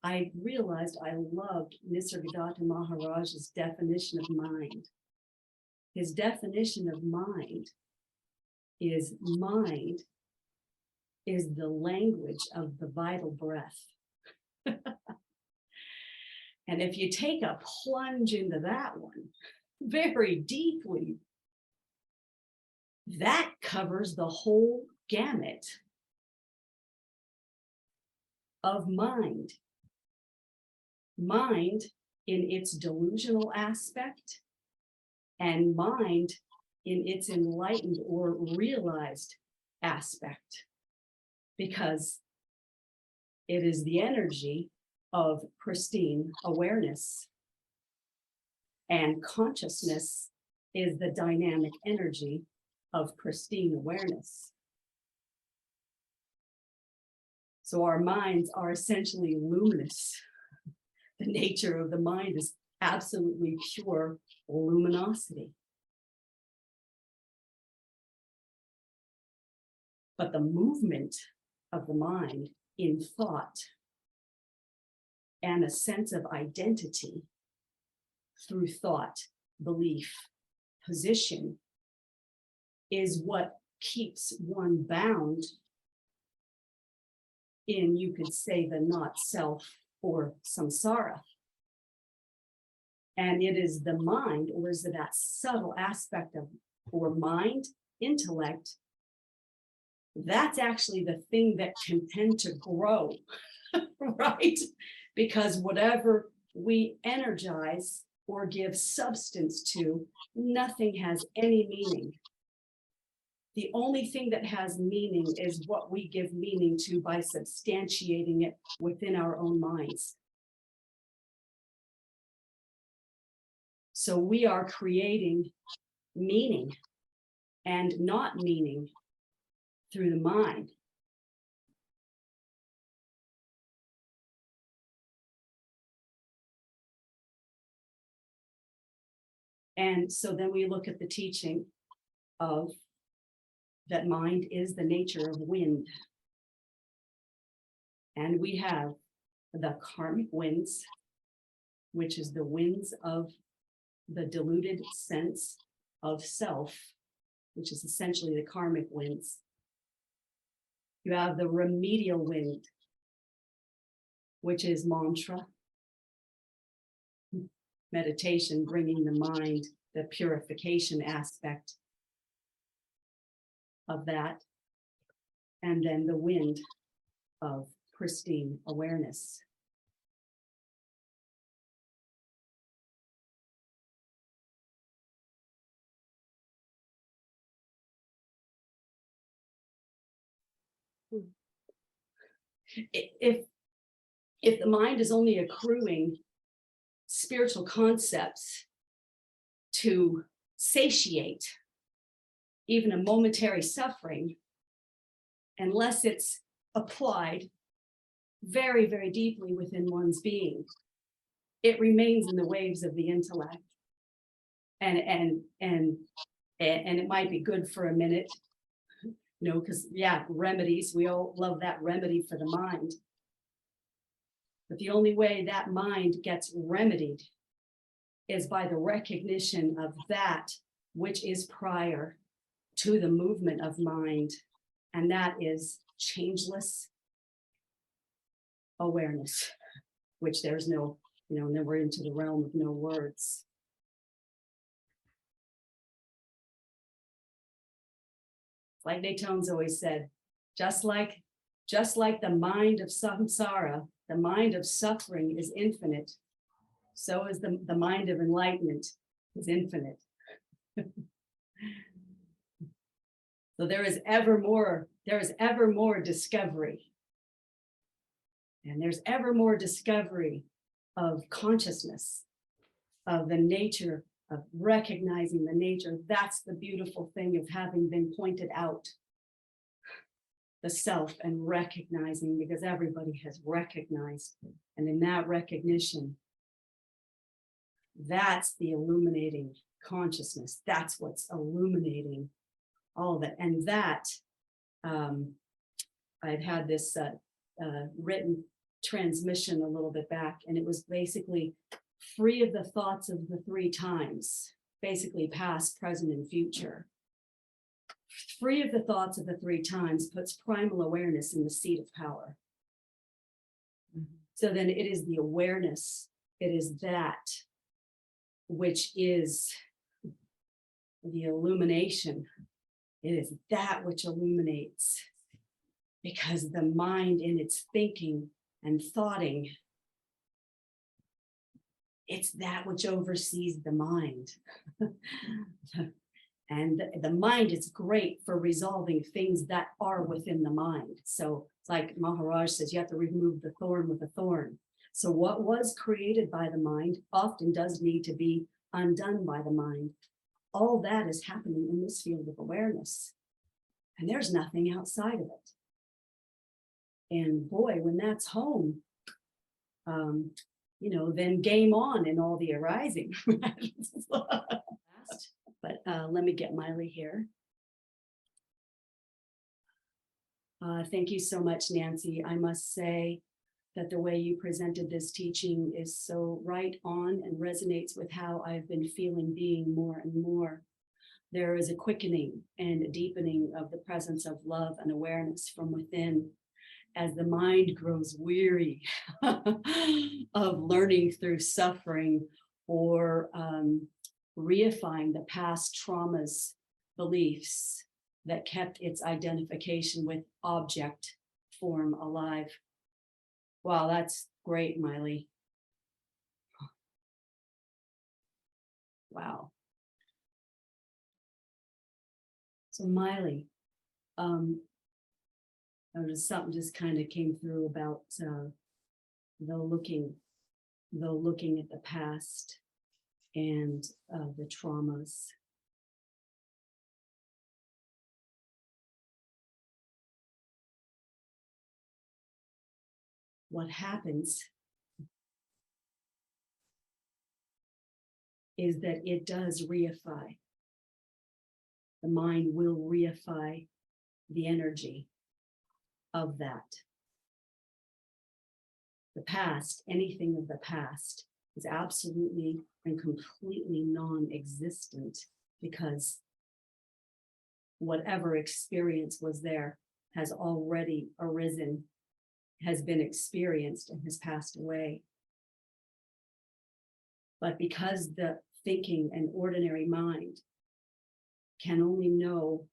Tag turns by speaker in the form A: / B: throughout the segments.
A: I realized I loved Nisargadatta Maharaj's definition of mind. His definition of mind is the language of the vital breath. And if you take a plunge into that one very deeply, that covers the whole gamut of mind. Mind in its delusional aspect, and mind in its enlightened or realized aspect, because it is the energy of pristine awareness, and consciousness is the dynamic energy of pristine awareness. So our minds are essentially luminous. The nature of the mind is absolutely pure luminosity. But the movement of the mind in thought and a sense of identity through thought, belief, position is what keeps one bound in, you could say, the not self or samsara. And it is the mind, or is it that subtle aspect of, or mind, intellect, that's actually the thing that can tend to grow, right? Because whatever we energize or give substance to, nothing has any meaning. The only thing that has meaning is what we give meaning to by substantiating it within our own minds. So we are creating meaning and not meaning through the mind. And so then we look at the teaching of that mind is the nature of wind. And we have the karmic winds, which is the winds of the diluted sense of self, which is essentially the karmic winds. You have the remedial wind, which is mantra, meditation, bringing the mind, the purification aspect of that, and then the wind of pristine awareness. If the mind is only accruing spiritual concepts to satiate even a momentary suffering, unless it's applied very, very deeply within one's being, it remains in the waves of the intellect. And it might be good for a minute, you know, because yeah, remedies, we all love that remedy for the mind. But the only way that mind gets remedied is by the recognition of that which is prior to the movement of mind, and that is changeless awareness, which there's no, you know, and then we're into the realm of no words. Like Natone's always said, just like the mind of samsara, the mind of suffering is infinite, so is the mind of enlightenment is infinite. So there is ever more discovery. And there's ever more discovery of consciousness, of the nature, of recognizing the nature. That's the beautiful thing of having been pointed out, the self, and recognizing, because everybody has recognized. And in that recognition, that's the illuminating consciousness. That's what's illuminating all of it. And that, I've had this written transmission a little bit back, and it was basically free of the thoughts of the three times, basically past, present, and future. Free of the thoughts of the three times puts primal awareness in the seat of power. So then it is the awareness, it is that which is the illumination. It is that which illuminates, because the mind in its thinking and thoughting, it's that which oversees the mind. And the mind is great for resolving things that are within the mind. So it's like Maharaj says, you have to remove the thorn with a thorn. So what was created by the mind often does need to be undone by the mind. All that is happening in this field of awareness. And there's nothing outside of it. And boy, when that's home, then game on in all the arising. But let me get Miley here. Thank you so much, Nancy. I must say that the way you presented this teaching is so right on and resonates with how I've been feeling being more and more. There is a quickening and a deepening of the presence of love and awareness from within as the mind grows weary of learning through suffering or reifying the past traumas, beliefs that kept its identification with object form alive. Wow, that's great, Miley. Wow. So Miley, something just kind of came through about though looking at the past and the traumas. What happens is that it does reify. The mind will reify the energy of that. The past, anything of the past, is absolutely and completely non-existent, because whatever experience was there has already arisen, has been experienced, and has passed away. But because the thinking and ordinary mind can only know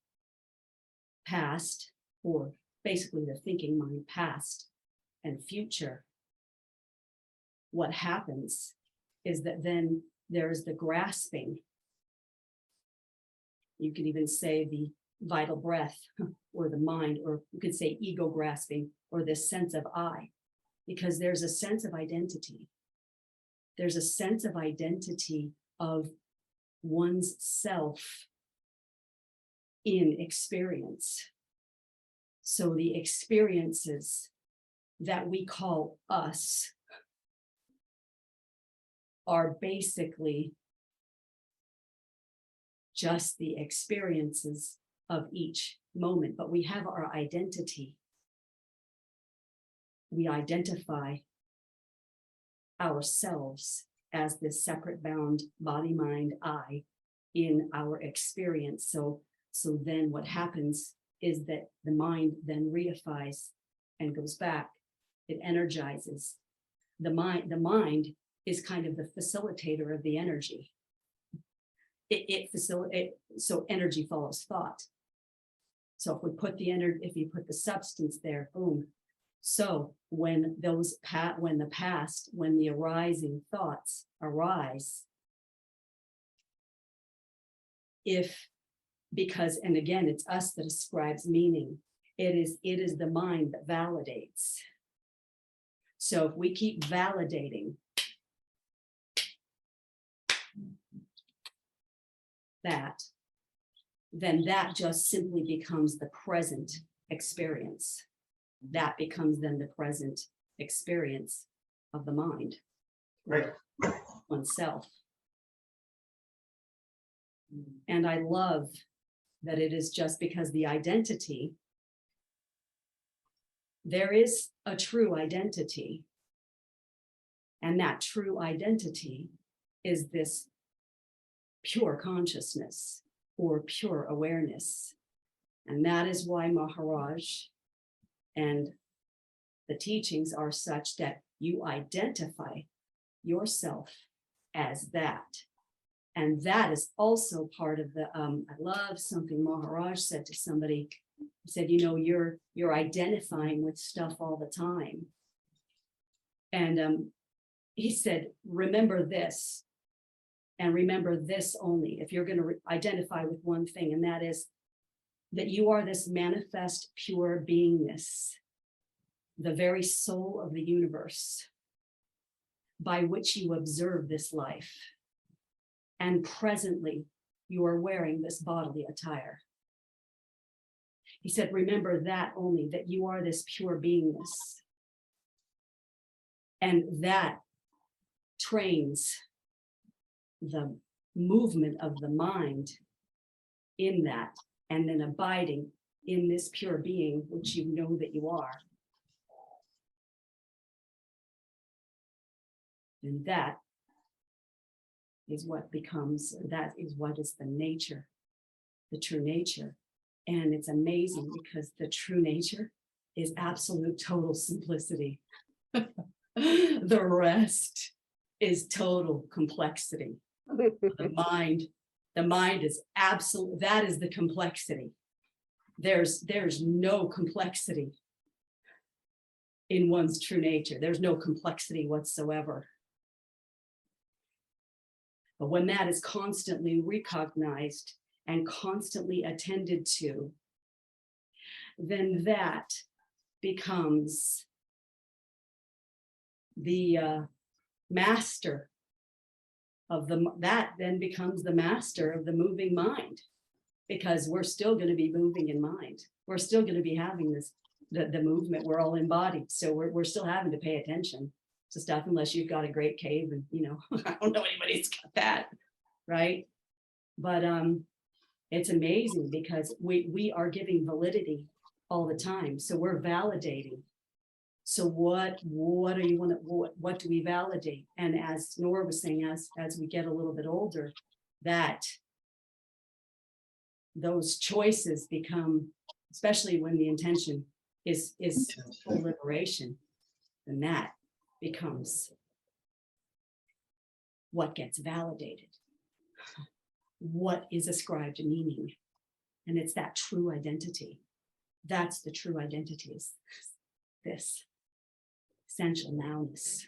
A: past, or basically the thinking mind, past and future, what happens is that then there's the grasping. You could even say the vital breath, or the mind, or you could say ego grasping, or this sense of I, because there's a sense of identity. There's a sense of identity of one's self in experience. So the experiences that we call us are basically just the experiences of each moment, but we have our identity. We identify ourselves as this separate bound body, mind, I in our experience. So then what happens is that the mind then reifies and goes back. It energizes. The mind is kind of the facilitator of the energy. It facilitates, so energy follows thought. So if we put if you put the substance there, boom. So when the arising thoughts arise, because, and again, it's us that ascribes meaning. It is the mind that validates. So if we keep validating that, then that just simply becomes the present experience. That becomes then the present experience of the mind,
B: right,
A: oneself. And I love that it is just because the identity there is a true identity. And that true identity is this pure consciousness or pure awareness. And that is why Maharaj and the teachings are such that you identify yourself as that. And that is also part of the, I love something Maharaj said to somebody. He said, you know, you're identifying with stuff all the time. And he said, remember this, and remember this only, if you're going to identify with one thing, and that is that you are this manifest pure beingness, the very soul of the universe, by which you observe this life. And presently, you are wearing this bodily attire. He said, remember that only, that you are this pure beingness. And that trains the movement of the mind in that, and then abiding in this pure being, which you know that you are. And that is what becomes, that is what is the nature, the true nature. And it's amazing because the true nature is absolute total simplicity. The rest is total complexity. The mind is absolute, that is the complexity. There's no complexity in one's true nature. There's no complexity whatsoever. But when that is constantly recognized and constantly attended to, then that becomes the master of that then becomes the master of the moving mind, because we're still going to be moving in mind. We're still going to be having this, the movement. We're all embodied. So we're still having to pay attention to stuff, unless you've got a great cave and, you know, I don't know anybody who's got that, right? But it's amazing because we are giving validity all the time. So we're validating. So what are you want to, what do we validate? And as Nora was saying, as we get a little bit older, that those choices become, especially when the intention is full liberation, then that becomes what gets validated, what is ascribed meaning. And it's that true identity. That's the true identity, is this essential nowness.